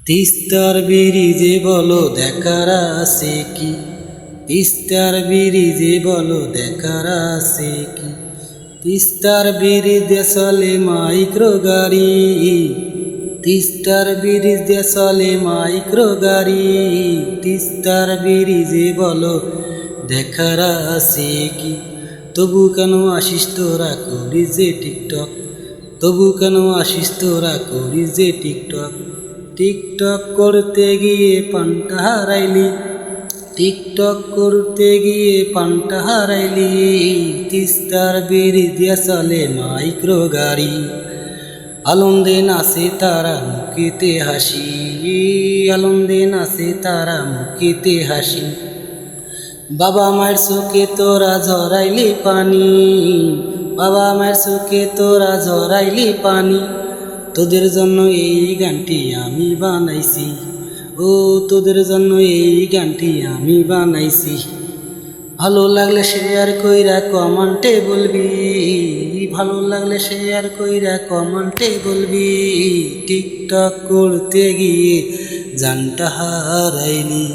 তিস্তার ব্রিজে বলো দেখার আছে কি? তিস্তার ব্রিজে বলো দেখার আছে কি? তিস্তার ব্রিজে চলে মাইক্রো গাড়ি, তিস্তার ব্রিজে চলে মাইক্রো গাড়ি। তিস্তার ব্রিজে বলো দেখার আছে কি? তবু কেন আসিস তোরা করিস যে টিকটক, তবু কেন আসিস তোরা করিস যে টিকটক। টিকটক করতে গিয়ে পান্তা হারাইলি, টিকটক করতে গিয়ে পান্তা হারাইলি। তিস্তার ব্রিজে চলে মাইক্রো গাড়ি, আনন্দে নাচে তারা মুখেতে হাসি, আনন্দে নাচে তারা মুখেতে হাসি। বাবা মায়ের চোখে তোরা ঝরাইলি পানি, বাবা মায়ের চোখে তোরা ঝরাইলি পানি। তোদের জন্য এই গানটি আমি বানাইছি, ও তোদের জন্য এই গানটি আমি বানাইছি। ভালো লাগলে শেয়ার কইরা কমেন্টে বলবি, ভালো লাগলে শেয়ার কইরা কমেন্টে বলবি। টিকটক করতে গিয়ে জানটা হারাইলি।